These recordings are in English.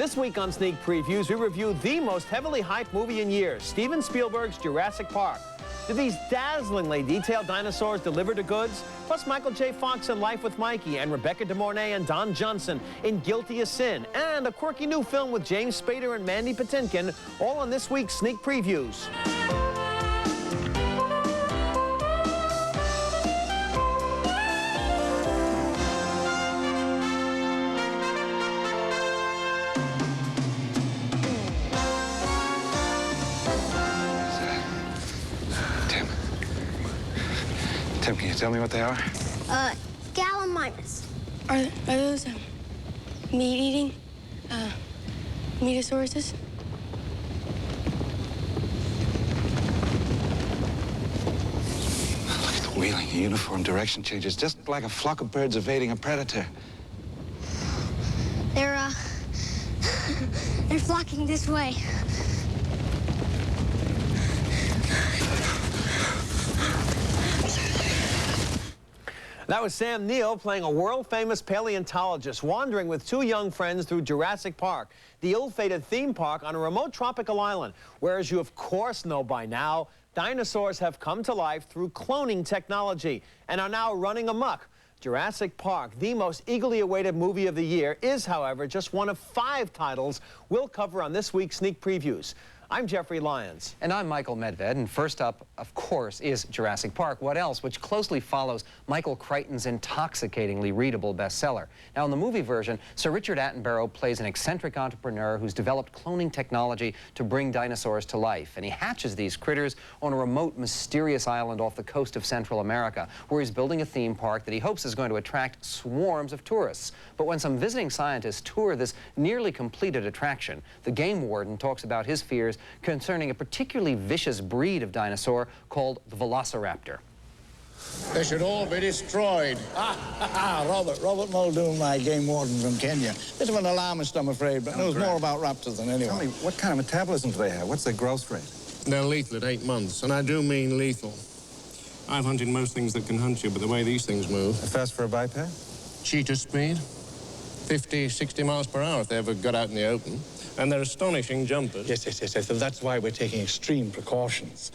This week on Sneak Previews, we review the most heavily hyped movie in years, Steven Spielberg's Jurassic Park. Do these dazzlingly detailed dinosaurs deliver the goods? Plus Michael J. Fox in Life with Mikey and Rebecca DeMornay and Don Johnson in Guilty as Sin, and a quirky new film with James Spader and Mandy Patinkin, all on this week's Sneak Previews. Tim, can you tell me what they are? Gallimimus. Are those meat-eating metasauruses? Look at the wheeling, the uniform direction changes, just like a flock of birds evading a predator. They're flocking this way. That was Sam Neill playing a world-famous paleontologist wandering with two young friends through Jurassic Park, the ill-fated theme park on a remote tropical island, where, as you of course know by now, dinosaurs have come to life through cloning technology and are now running amok. Jurassic Park, the most eagerly awaited movie of the year, is, however, just one of 5 titles we'll cover on this week's Sneak Previews. I'm Jeffrey Lyons. And I'm Michael Medved, and first up, of course, is Jurassic Park. What else? Which closely follows Michael Crichton's intoxicatingly readable bestseller. Now, in the movie version, Sir Richard Attenborough plays an eccentric entrepreneur who's developed cloning technology to bring dinosaurs to life. And he hatches these critters on a remote, mysterious island off the coast of Central America, where he's building a theme park that he hopes is going to attract swarms of tourists. But when some visiting scientists tour this nearly completed attraction, the game warden talks about his fears concerning a particularly vicious breed of dinosaur called the velociraptor. They should all be destroyed. Robert Muldoon, my game warden from Kenya. Bit of an alarmist, I'm afraid, but knows more about raptors than anyone. Tell me, what kind of metabolism do they have? What's their growth rate? They're lethal at 8 months, and I do mean lethal. I've hunted most things that can hunt you, but the way these things move... Fast for a biped? Cheetah speed, 50, 60 miles per hour if they ever got out in the open. And they're astonishing jumpers. Yes. That's why we're taking extreme precautions.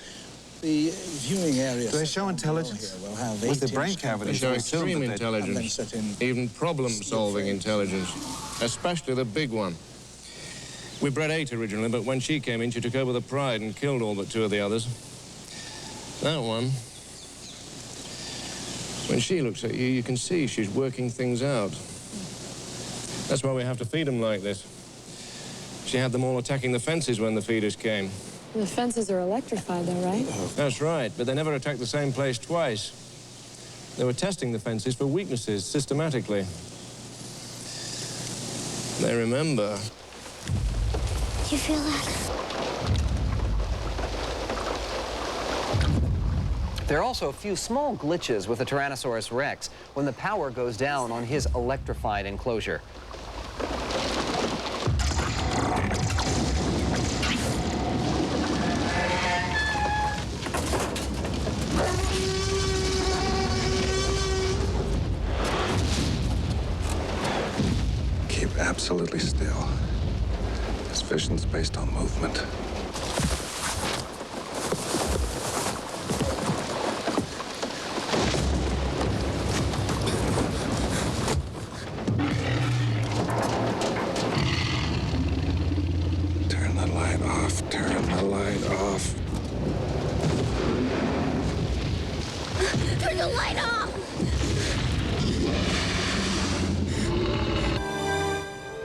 The viewing area... Do they show intelligence? Will have With the 18 brain They cavity, show extreme intelligence, set in... even problem-solving intelligence, especially the big one. We bred 8 originally, but when she came in, she took over the pride and killed all but 2 of the others. That one, when she looks at you, you can see she's working things out. That's why we have to feed them like this. She had them all attacking the fences when the feeders came. The fences are electrified, though, right? That's right, but they never attacked the same place twice. They were testing the fences for weaknesses systematically. They remember. You feel that? There are also a few small glitches with the Tyrannosaurus Rex when the power goes down on his electrified enclosure. Keep absolutely still. This vision's based on movement. Turn the light off. Turn the light off. Turn the light off!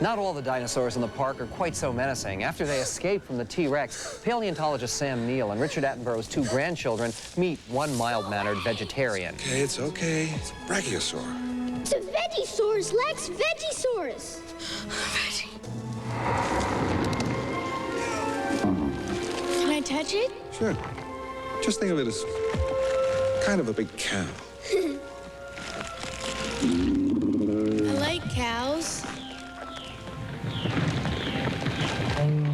Not all the dinosaurs in the park are quite so menacing. After they escape from the T-Rex, paleontologist Sam Neill and Richard Attenborough's 2 grandchildren meet one mild-mannered vegetarian. Okay, it's okay. It's a brachiosaur. It's a Vegisaurus, Lex Vegisaurus. Can I touch it? Sure. Just think of it as kind of a big cow. I like cows.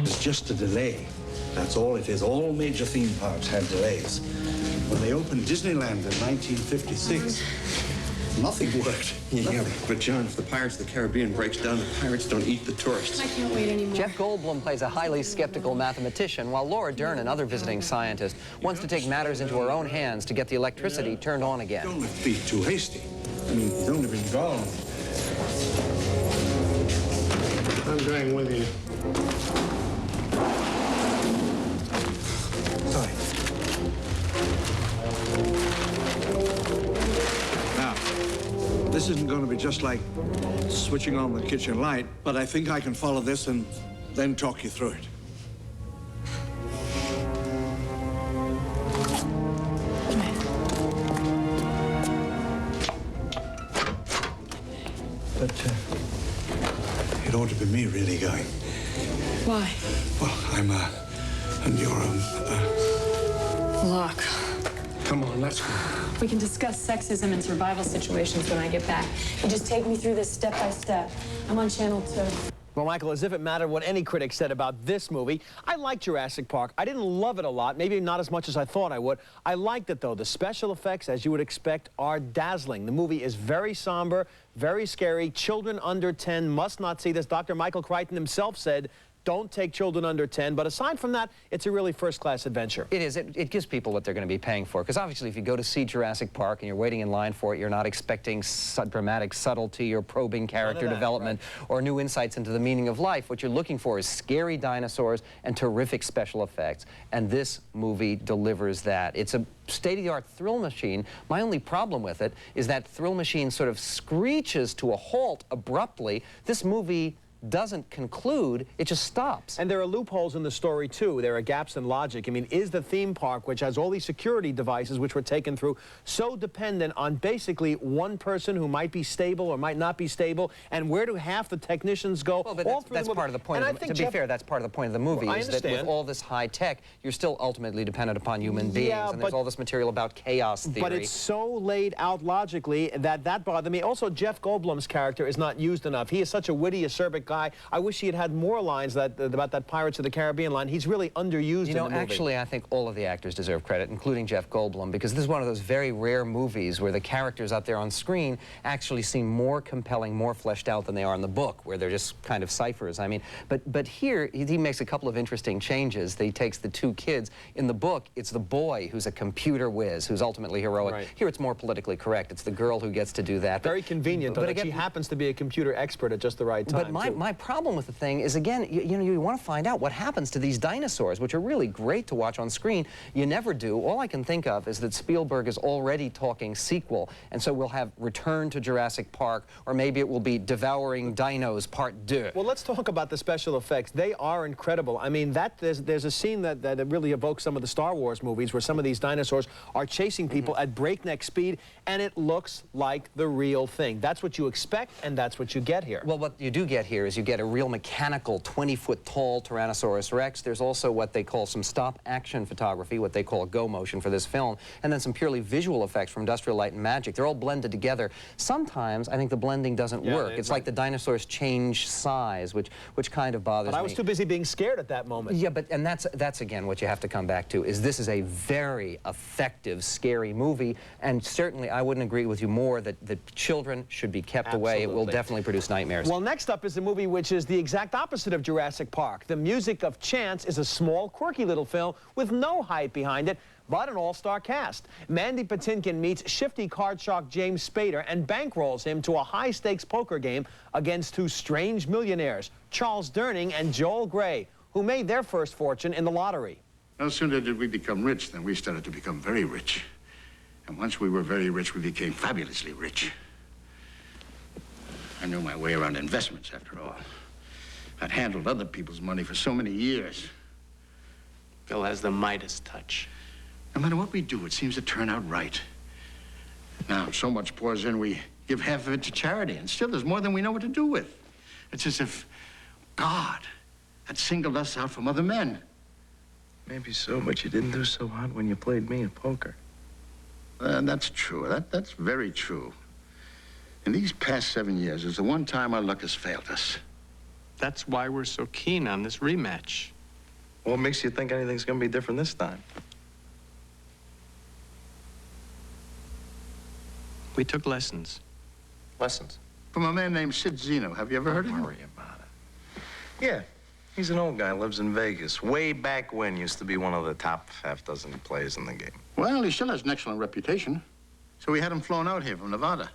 It's just a delay. That's all it is. All major theme parks had delays. When they opened Disneyland in 1956, Nothing worked. Yeah, but John, if the Pirates of the Caribbean breaks down, the pirates don't eat the tourists. I can't wait anymore. Jeff Goldblum plays a highly skeptical mathematician, while Laura Dern, another visiting scientist, wants to take matters into her own hands to get the electricity turned on again. Don't be too hasty. I mean, you've only been gone. I'm going with you. Sorry. Now, this isn't going to be just like switching on the kitchen light, but I think I can follow this and then talk you through it. But it ought to be me really going. Why? Well, and you're, Look, come on, let's go. We can discuss sexism and survival situations when I get back. You just take me through this step by step. I'm on channel 2. Well, Michael, as if it mattered what any critic said about this movie, I liked Jurassic Park. I didn't love it a lot, maybe not as much as I thought I would. I liked it, though. The special effects, as you would expect, are dazzling. The movie is very somber, very scary. Children under 10 must not see this. Dr. Michael Crichton himself said, don't take children under 10, but aside from that, it's a really first-class adventure. It is. It gives people what they're going to be paying for, because obviously if you go to see Jurassic Park and you're waiting in line for it, you're not expecting dramatic subtlety or probing character development or new insights into the meaning of life. What you're looking for is scary dinosaurs and terrific special effects, and this movie delivers that. It's a state-of-the-art thrill machine. My only problem with it is that thrill machine sort of screeches to a halt abruptly. This movie doesn't conclude, it just stops. And there are loopholes in the story, too. There are gaps in logic. I mean, is the theme park, which has all these security devices which were taken through, so dependent on basically one person who might be stable or might not be stable, and where do half the technicians go? Well, but that's part of the point. To be fair, that's part of the point of the movie, is that with all this high tech, you're still ultimately dependent upon human beings, and there's all this material about chaos theory. But it's so laid out logically that bothered me. Also, Jeff Goldblum's character is not used enough. He is such a witty, acerbic guy. I wish he had had more lines about that Pirates of the Caribbean line. He's really underused in the movie. Actually, I think all of the actors deserve credit, including Jeff Goldblum, because this is one of those very rare movies where the characters out there on screen actually seem more compelling, more fleshed out than they are in the book, where they're just kind of ciphers. I mean, but here, he makes a couple of interesting changes. He takes the two kids. In the book, it's the boy who's a computer whiz, who's ultimately heroic. Right. Here, it's more politically correct. It's the girl who gets to do that. Very convenient, though, that she happens to be a computer expert at just the right time. But my problem with the thing is, again, you want to find out what happens to these dinosaurs, which are really great to watch on screen. You never do. All I can think of is that Spielberg is already talking sequel, and so we'll have Return to Jurassic Park, or maybe it will be Devouring Dinos Part 2. Well, let's talk about the special effects. They are incredible. I mean, there's a scene that really evokes some of the Star Wars movies, where some of these dinosaurs are chasing people at breakneck speed, and it looks like the real thing. That's what you expect, and that's what you get here. Well, what you do get here is you get a real mechanical 20-foot-tall Tyrannosaurus Rex. There's also what they call some stop-action photography, what they call a go motion for this film, and then some purely visual effects from Industrial Light and Magic. They're all blended together. Sometimes I think the blending doesn't work. It's like the dinosaurs change size, which kind of bothers me. But I was too busy being scared at that moment. Yeah, and that's again what you have to come back to, is this is a very effective, scary movie, and certainly I wouldn't agree with you more that children should be kept away. It will definitely produce nightmares. Well, next up is a movie which is the exact opposite of Jurassic Park. The Music of Chance is a small, quirky little film with no hype behind it, but an all-star cast. Mandy Patinkin meets shifty card shark James Spader and bankrolls him to a high-stakes poker game against two strange millionaires, Charles Durning and Joel Grey, who made their first fortune in the lottery. No sooner did we become rich than we started to become very rich. And once we were very rich, we became fabulously rich. I knew my way around investments, after all. I'd handled other people's money for so many years. Bill has the Midas touch. No matter what we do, it seems to turn out right. Now, so much pours in, we give half of it to charity, and still there's more than we know what to do with. It's as if God had singled us out from other men. Maybe so, but you didn't do so hot when you played me at poker. That's true. That's very true. In these past 7 years, is the one time our luck has failed us. That's why we're so keen on this rematch. What makes you think anything's gonna be different this time? We took lessons. Lessons? From a man named Sid Zeno. Have you ever heard of him? Don't worry about it. Yeah, he's an old guy, lives in Vegas. Way back when, used to be one of the top half dozen players in the game. Well, he still has an excellent reputation. So we had him flown out here from Nevada.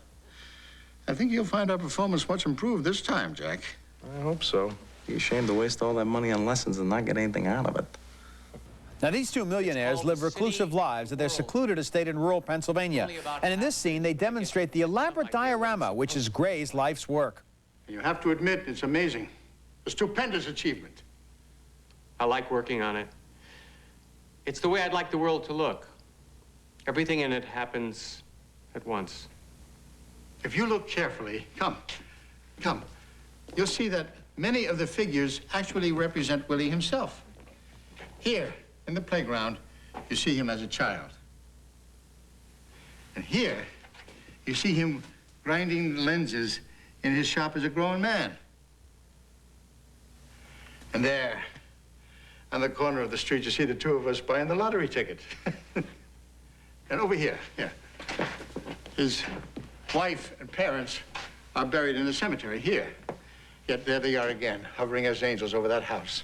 I think you'll find our performance much improved this time, Jack. I hope so. Be ashamed to waste all that money on lessons and not get anything out of it. Now, these two millionaires live reclusive lives at their secluded estate in rural Pennsylvania. And in this scene, they demonstrate the elaborate diorama, which is Gray's life's work. You have to admit, it's amazing. A stupendous achievement. I like working on it. It's the way I'd like the world to look. Everything in it happens at once. If you look carefully, come, you'll see that many of the figures actually represent Willie himself. Here, in the playground, you see him as a child. And here, you see him grinding lenses in his shop as a grown man. And there, on the corner of the street, you see the two of us buying the lottery ticket. And over here, his wife and parents are buried in the cemetery here. Yet there they are again, hovering as angels over that house.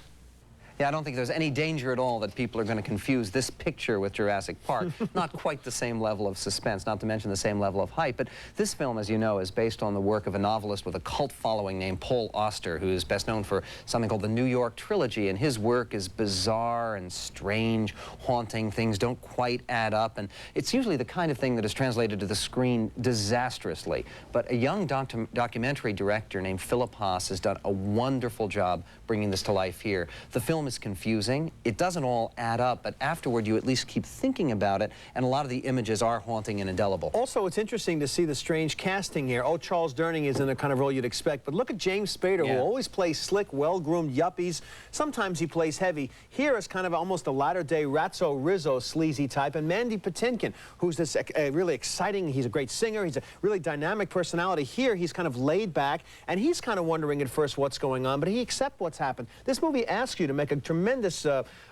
Yeah, I don't think there's any danger at all that people are going to confuse this picture with Jurassic Park. Not quite the same level of suspense, not to mention the same level of hype. But this film, as you know, is based on the work of a novelist with a cult following named Paul Auster, who is best known for something called the New York Trilogy. And his work is bizarre and strange, haunting. Things don't quite add up. And it's usually the kind of thing that is translated to the screen disastrously. But a young documentary director named Philip Haas has done a wonderful job bringing this to life here. The film is confusing. It doesn't all add up, but afterward you at least keep thinking about it, and a lot of the images are haunting and indelible. Also, it's interesting to see the strange casting here. Oh, Charles Durning is in the kind of role you'd expect, but look at James Spader, who always plays slick, well-groomed yuppies. Sometimes he plays heavy. Here is kind of almost a latter-day Ratso Rizzo sleazy type, and Mandy Patinkin, who's this really exciting, he's a great singer, he's a really dynamic personality. Here, he's kind of laid back, and he's kind of wondering at first what's going on, but he accepts what's happened. This movie asks you to make a tremendous,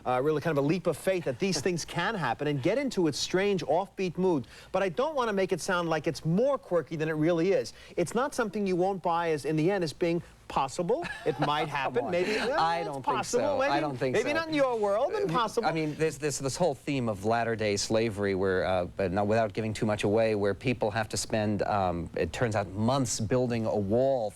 really kind of a leap of faith that these things can happen and get into its strange, offbeat mood. But I don't want to make it sound like it's more quirky than it really is. It's not something you won't buy as, in the end, as being possible. It might happen. Maybe I don't think so. Maybe, I don't think so. Maybe not in your world, but possible. I mean, there's this whole theme of latter-day slavery where, but not without giving too much away, where people have to spend, it turns out, months building a wall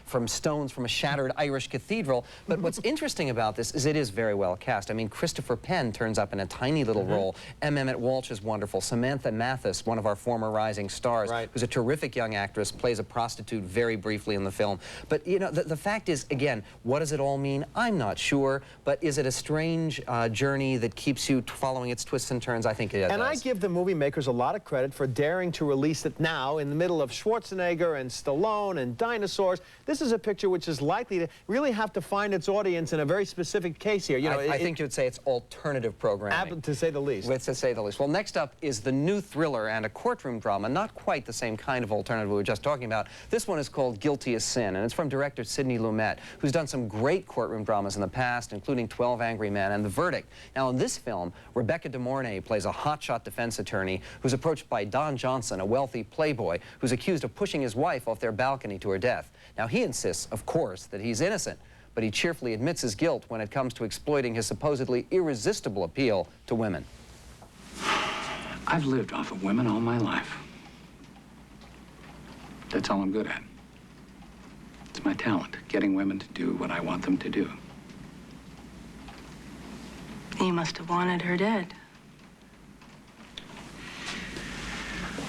from stones from a shattered Irish cathedral. But what's interesting about this is it is very well cast. I mean, Christopher Penn turns up in a tiny little role. M. Emmett Walsh is wonderful. Samantha Mathis, one of our former rising stars, who's a terrific young actress, plays a prostitute very briefly in the film. But, you know, the fact is, again, what does it all mean? I'm not sure, but is it a strange journey that keeps you following its twists and turns? I think it does. And I give the movie makers a lot of credit for daring to release it now in the middle of Schwarzenegger and Stallone and dinosaurs. This is a picture which is likely to really have to find its audience in a very specific case here. You know, I think you'd say it's alternative programming. To say the least. To say the least. Well, next up is the new thriller and a courtroom drama, not quite the same kind of alternative we were just talking about. This one is called Guilty as Sin, and it's from director Sidney Lumet, who's done some great courtroom dramas in the past, including 12 Angry Men and The Verdict. Now, in this film, Rebecca DeMornay plays a hotshot defense attorney who's approached by Don Johnson, a wealthy playboy, who's accused of pushing his wife off their balcony to her death. Now, he insists, of course, that he's innocent, but he cheerfully admits his guilt when it comes to exploiting his supposedly irresistible appeal to women. I've lived off of women all my life. That's all I'm good at. It's my talent, getting women to do what I want them to do. You must have wanted her dead.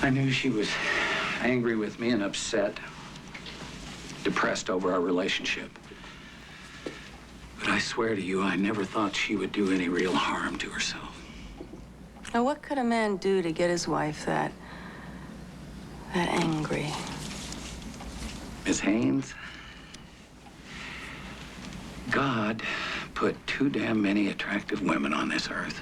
I knew she was angry with me and upset, depressed over our relationship. But I swear to you, I never thought she would do any real harm to herself. Now, what could a man do to get his wife that angry? Miss Haynes, God put too damn many attractive women on this earth.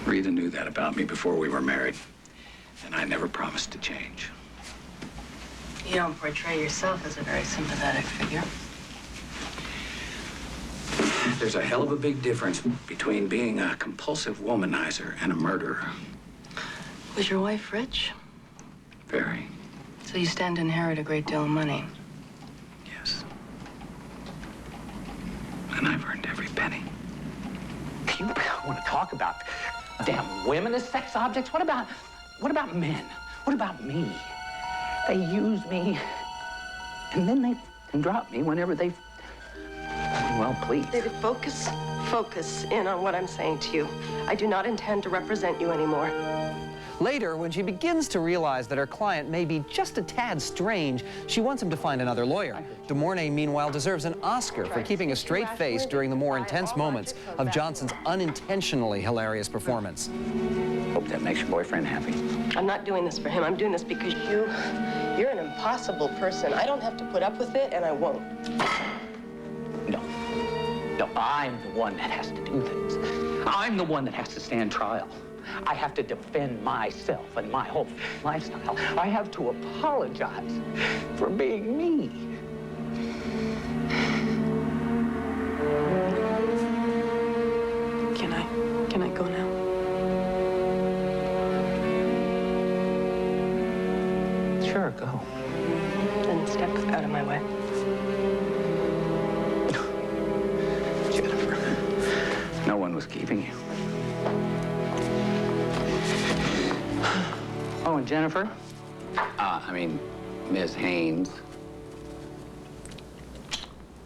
Rita knew that about me before we were married, and I never promised to change. You don't portray yourself as a very sympathetic figure. There's a hell of a big difference between being a compulsive womanizer and a murderer. Was your wife rich? Very. So you stand to inherit a great deal of money? Yes. And I've earned every penny. You want to talk about damn women as sex objects? What about men? What about me? They use me, and then they can drop me whenever they, well, please. David, focus in on what I'm saying to you. I do not intend to represent you anymore. Later, when she begins to realize that her client may be just a tad strange, she wants him to find another lawyer. DeMornay, meanwhile, deserves an Oscar for keeping a straight face during the more intense moments of Johnson's unintentionally hilarious performance. Hope that makes your boyfriend happy. I'm not doing this for him. I'm doing this because you're an impossible person. I don't have to put up with it, and I won't. No, I'm the one that has to do things. I'm the one that has to stand trial. I have to defend myself and my whole lifestyle. I have to apologize for being me. Can I go now? Sure, go. Then step out of my way. Jennifer, no one was keeping you. Oh, and Jennifer? I mean, Miss Haynes.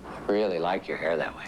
I really like your hair that way.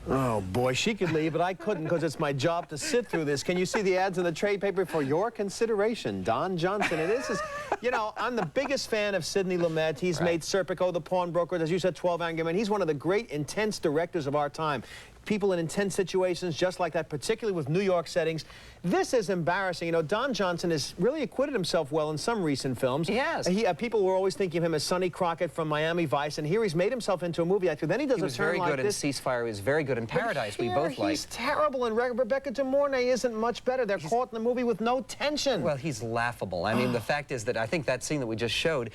Oh, boy, she could leave, but I couldn't because it's my job to sit through this. Can you see the ads in the trade paper for your consideration? Don Johnson. And this is, you know, I'm the biggest fan of Sidney Lumet. He's made Serpico, The Pawnbroker, as you said, 12 Angry Men. He's one of the great, intense directors of our time. People in intense situations just like that, particularly with New York settings. This is embarrassing. You know, Don Johnson has really acquitted himself well in some recent films. He has. People were always thinking of him as Sonny Crockett from Miami Vice, and here he's made himself into a movie actor. Then he does a turn like this. He was very good in Ceasefire. He was very good in Paradise. We both liked. He's terrible, and Rebecca DeMornay isn't much better. They're caught in the movie with no tension. Well, he's laughable. I mean, the fact is that I think that scene that we just showed,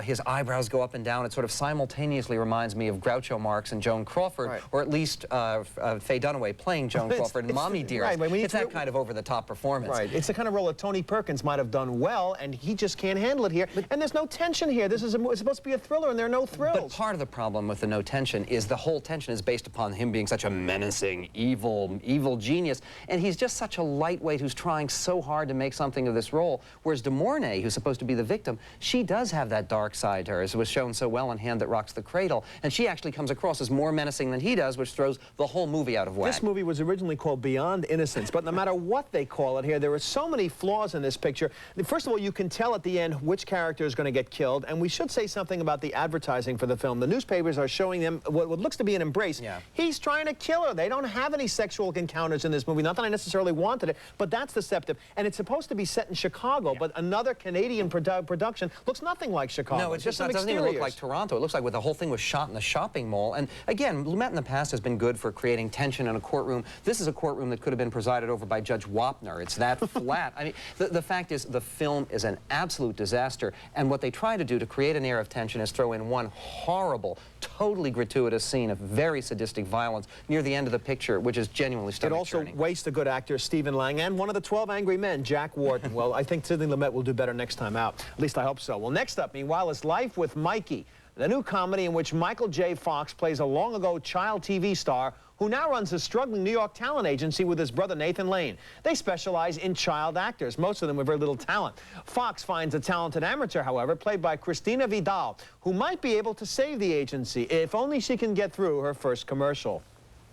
his eyebrows go up and down. It sort of simultaneously reminds me of Groucho Marx and Joan Crawford, or at least Faye Dunaway playing Joan Crawford in Mommy Dearest. It's that kind of over-the-top performance. Right. It's the kind of role that Tony Perkins might have done well, and he just can't handle it here. And there's no tension here. This is it's supposed to be a thriller, and there are no thrills. But part of the problem with the no tension is the whole tension is based upon him being such a menacing, evil genius, and he's just such a lightweight who's trying so hard to make something of this role. Whereas DeMornay, who's supposed to be the victim, she does have that dark side to her, as it was shown so well in Hand That Rocks the Cradle, and she actually comes across as more menacing than he does, which throws the whole movie out of whack. This movie was originally called Beyond Innocence, but no matter what they call it here, there are so many flaws in this picture. First of all, you can tell at the end which character is going to get killed, and we should say something about the advertising for the film. The newspapers are showing them what looks to be an embrace. Yeah. He's trying to kill her. They don't have any sexual encounters in this movie. Not that I necessarily wanted it, but that's deceptive. And it's supposed to be set in Chicago, but another Canadian production looks nothing like Chicago. No, it doesn't even look like Toronto. It looks like the whole thing was shot in the shopping mall. And again, Lumet in the past has been good for creating tension in a courtroom. This is a courtroom that could have been presided over by Judge Wapner. It's that flat. I mean, the fact is the film is an absolute disaster, and what they try to do to create an air of tension is throw in one horrible, totally gratuitous scene of very sadistic violence near the end of the picture, which is genuinely stomach-churning. It also wastes a good actor, Stephen Lang, and one of the 12 Angry Men, Jack Wharton. Well, I think Sidney Lumet will do better next time out. At least I hope so. Well, next up, meanwhile, is Life with Mikey, the new comedy in which Michael J. Fox plays a long-ago child TV star who now runs a struggling New York talent agency with his brother Nathan Lane. They specialize in child actors, most of them with very little talent. Fox finds a talented amateur, however, played by Christina Vidal, who might be able to save the agency if only she can get through her first commercial.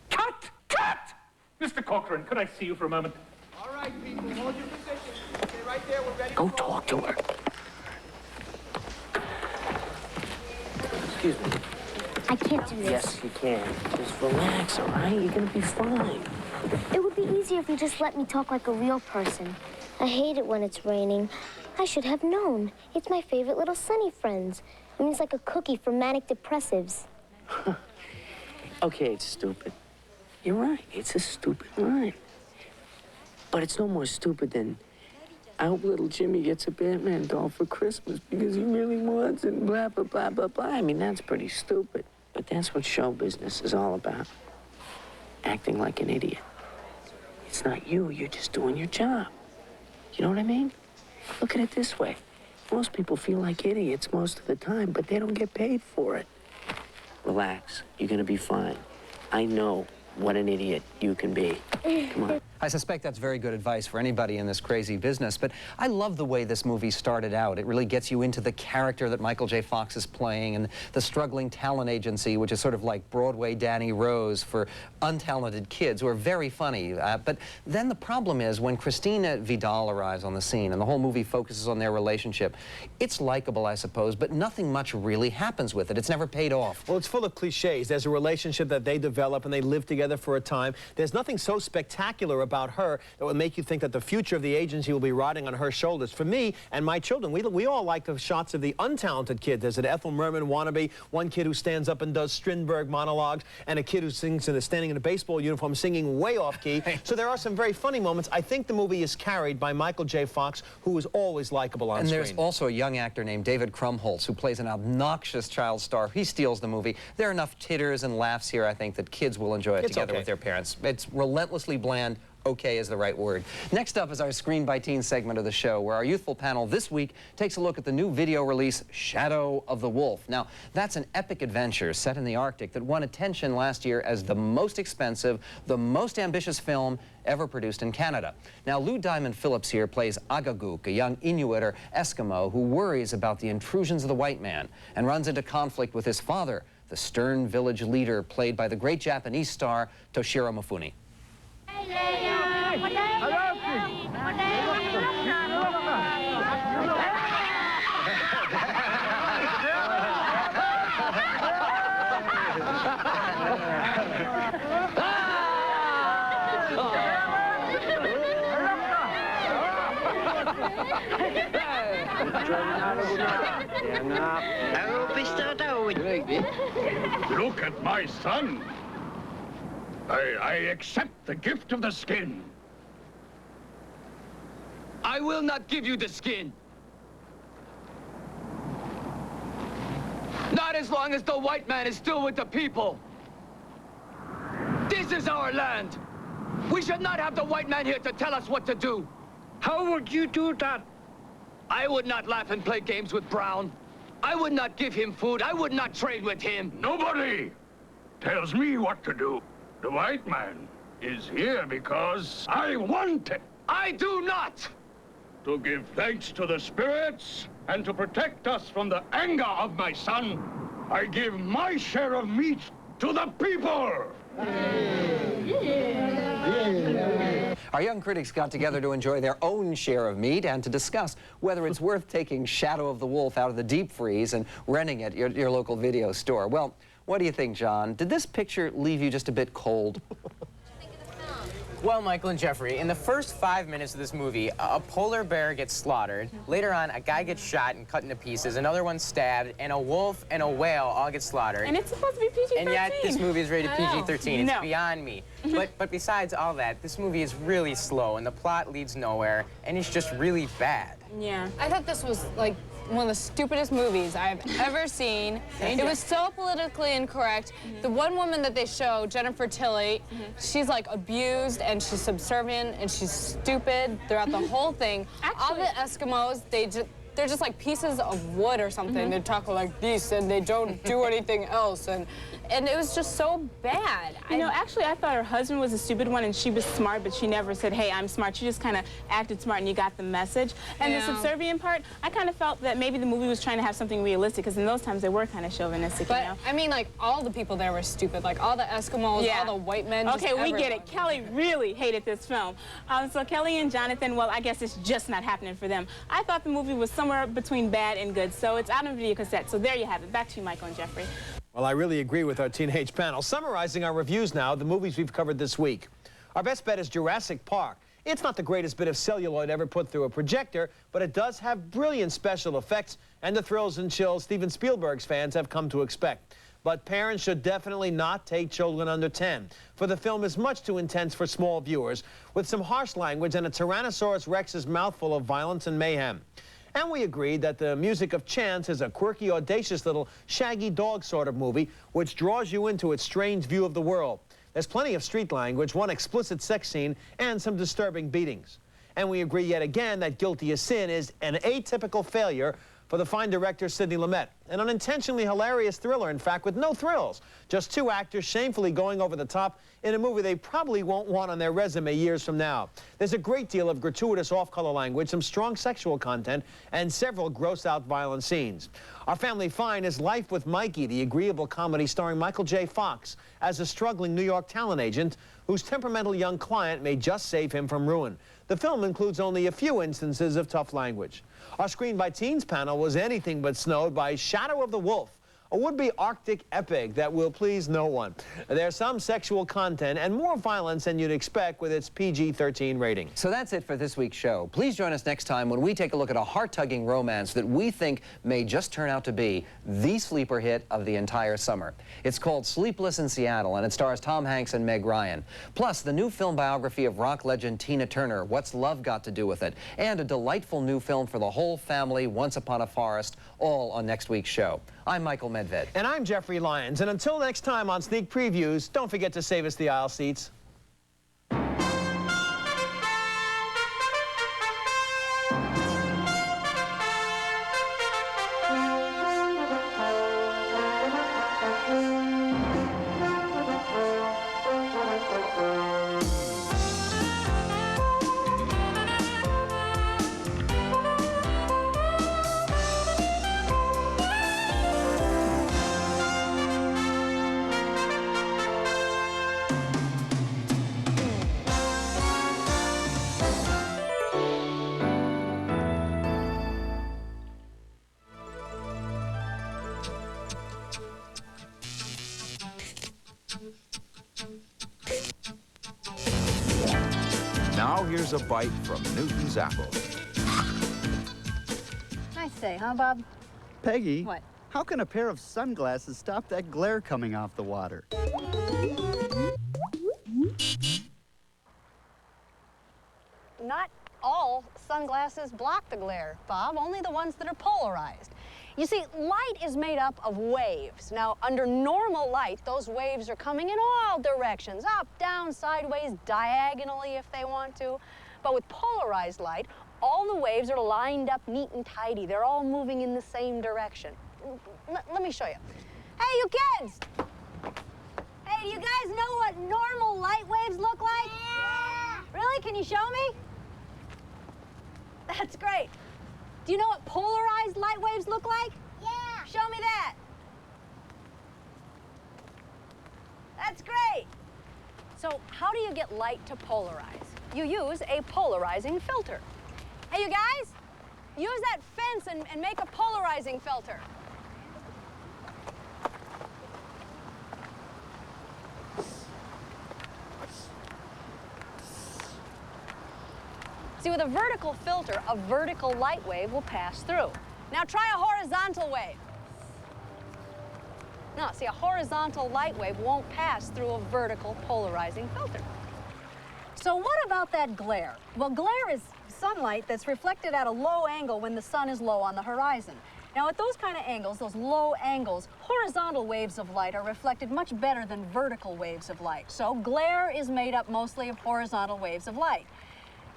Cut! Cut! Mr. Corcoran, could I see you for a moment? All right, people, hold your position. Stay right there, we're ready. Go talk to her. Excuse me. I can't do this. Yes, you can. Just relax, all right? You're gonna be fine. It would be easier if you just let me talk like a real person. I hate it when it's raining. I should have known. It's my favorite little sunny friends. I mean, it's like a cookie for manic depressives. Okay, it's stupid. You're right. It's a stupid line. But it's no more stupid than, I hope little Jimmy gets a Batman doll for Christmas because he really wants it, blah, blah, blah, blah, blah. I mean, that's pretty stupid. But that's what show business is all about. Acting like an idiot. It's not you, you're just doing your job. You know what I mean? Look at it this way. Most people feel like idiots most of the time, but they don't get paid for it. Relax, you're gonna be fine. I know what an idiot you can be. Come on. I suspect that's very good advice for anybody in this crazy business, but I love the way this movie started out. It really gets you into the character that Michael J. Fox is playing and the struggling talent agency, which is sort of like Broadway Danny Rose for untalented kids who are very funny. But then the problem is when Christina Vidal arrives on the scene and the whole movie focuses on their relationship, it's likable, I suppose, but nothing much really happens with it. It's never paid off. Well, it's full of cliches. There's a relationship that they develop and they live together for a time. There's nothing so spectacular about her that would make you think that the future of the agency will be riding on her shoulders. For me and my children, we all like the shots of the untalented kids. There's an Ethel Merman wannabe, one kid who stands up and does Strindberg monologues, and a kid who sings and is standing in a baseball uniform singing way off key. So there are some very funny moments. I think the movie is carried by Michael J. Fox, who is always likable on screen. And there's also a young actor named David Krumholtz who plays an obnoxious child star. He steals the movie. There are enough titters and laughs here, I think, that kids will enjoy it together with their parents. It's relentlessly bland. Okay is the right word. Next up is our Screen by Teen segment of the show, where our youthful panel this week takes a look at the new video release, Shadow of the Wolf. Now, that's an epic adventure set in the Arctic that won attention last year as the most expensive, the most ambitious film ever produced in Canada. Now, Lou Diamond Phillips here plays Agaguk, a young Inuit or Eskimo who worries about the intrusions of the white man and runs into conflict with his father, the stern village leader played by the great Japanese star Toshiro Mifune. Look at my son. I accept the gift of the skin. I will not give you the skin. Not as long as the white man is still with the people. This is our land. We should not have the white man here to tell us what to do. How would you do that? I would not laugh and play games with Brown. I would not give him food. I would not trade with him. Nobody tells me what to do. The white man is here because I want it. I do not! To give thanks to the spirits and to protect us from the anger of my son, I give my share of meat to the people. Our young critics got together to enjoy their own share of meat and to discuss whether it's worth taking Shadow of the Wolf out of the deep freeze and renting it at your local video store. Well, what do you think, John? Did this picture leave you just a bit cold? Well, Michael and Jeffrey, in the first 5 minutes of this movie, a polar bear gets slaughtered. Later on, a guy gets shot and cut into pieces, another one stabbed, and a wolf and a whale all get slaughtered. And it's supposed to be PG-13. And yet, this movie is rated PG-13. No. It's beyond me. But besides all that, this movie is really slow, and the plot leads nowhere, and it's just really bad. Yeah. I thought this was, like, one of the stupidest movies I've ever seen. It was so politically incorrect. The one woman that they show, Jennifer Tilly, she's like abused and she's subservient and she's stupid throughout the whole thing. All the Eskimos, they're just like pieces of wood or something. They talk like this and they don't do anything else. And it was just so bad. You know, actually, I thought her husband was a stupid one, and she was smart, but she never said, hey, I'm smart. She just kind of acted smart, and you got the message. And the subservient part, I kind of felt that maybe the movie was trying to have something realistic, because in those times, they were kind of chauvinistic, you know? I mean, like, all the people there were stupid. Like, all the Eskimos, all the white men, Okay, we get it. Kelly really hated this film. So Kelly and Jonathan, well, I guess it's just not happening for them. I thought the movie was somewhere between bad and good, so it's out on video cassette. So there you have it. Back to you, Michael and Jeffrey. Well, I really agree with our teenage panel. Summarizing our reviews now, the movies we've covered this week. Our best bet is Jurassic Park. It's not the greatest bit of celluloid ever put through a projector, but it does have brilliant special effects and the thrills and chills Steven Spielberg's fans have come to expect. But parents should definitely not take children under 10, for the film is much too intense for small viewers, with some harsh language and a Tyrannosaurus Rex's mouthful of violence and mayhem. And we agreed that The Music of Chance is a quirky, audacious little shaggy dog sort of movie which draws you into its strange view of the world. There's plenty of street language, one explicit sex scene, and some disturbing beatings. And we agree yet again that Guilty as Sin is an atypical failure for the fine director Sidney Lumet. An unintentionally hilarious thriller, in fact, with no thrills. Just two actors shamefully going over the top in a movie they probably won't want on their resume years from now. There's a great deal of gratuitous off-color language, some strong sexual content, and several gross-out violent scenes. Our family find is Life with Mikey, the agreeable comedy starring Michael J. Fox as a struggling New York talent agent whose temperamental young client may just save him from ruin. The film includes only a few instances of tough language. Our Screen by Teens panel was anything but snowed by Shadow of the Wolf, a would-be Arctic epic that will please no one. There's some sexual content and more violence than you'd expect with its PG-13 rating. So that's it for this week's show. Please join us next time when we take a look at a heart-tugging romance that we think may just turn out to be the sleeper hit of the entire summer. It's called Sleepless in Seattle, and it stars Tom Hanks and Meg Ryan. Plus, the new film biography of rock legend Tina Turner, What's Love Got to Do with It? And a delightful new film for the whole family, Once Upon a Forest, all on next week's show. I'm Michael Medved. And I'm Jeffrey Lyons. And until next time on Sneak Previews, don't forget to save us the aisle seats. Now here's a bite from Newton's apple. Nice day, huh, Bob? Peggy? What? How can a pair of sunglasses stop that glare coming off the water? Not all sunglasses block the glare, Bob, only the ones that are polarized. You see, light is made up of waves. Now, under normal light, those waves are coming in all directions, up, down, sideways, diagonally if they want to. But with polarized light, all the waves are lined up neat and tidy. They're all moving in the same direction. Let me show you. Hey, you kids! Hey, do you guys know what normal light waves look like? Yeah! Really? Can you show me? That's great. Do you know what polarized light waves look like? Yeah. Show me that. That's great. So how do you get light to polarize? You use a polarizing filter. Hey, you guys, use that fence and make a polarizing filter. See, with a vertical filter, a vertical light wave will pass through. Now try a horizontal wave. No, see, a horizontal light wave won't pass through a vertical polarizing filter. So what about that glare? Well, glare is sunlight that's reflected at a low angle when the sun is low on the horizon. Now, at those kind of angles, those low angles, horizontal waves of light are reflected much better than vertical waves of light. So glare is made up mostly of horizontal waves of light.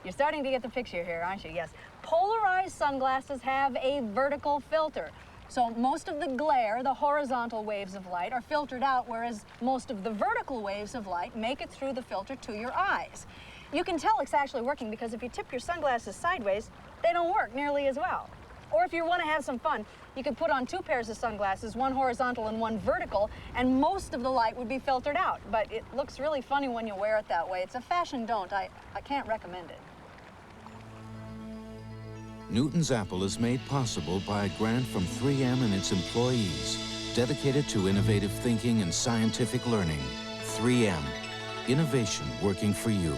You're starting to get the picture here, aren't you? Yes. Polarized sunglasses have a vertical filter. So most of the glare, the horizontal waves of light, are filtered out, whereas most of the vertical waves of light make it through the filter to your eyes. You can tell it's actually working because if you tip your sunglasses sideways, they don't work nearly as well. Or if you want to have some fun, you could put on two pairs of sunglasses, one horizontal and one vertical, and most of the light would be filtered out. But it looks really funny when you wear it that way. It's a fashion don't. I can't recommend it. Newton's Apple is made possible by a grant from 3M and its employees, dedicated to innovative thinking and scientific learning. 3M, innovation working for you.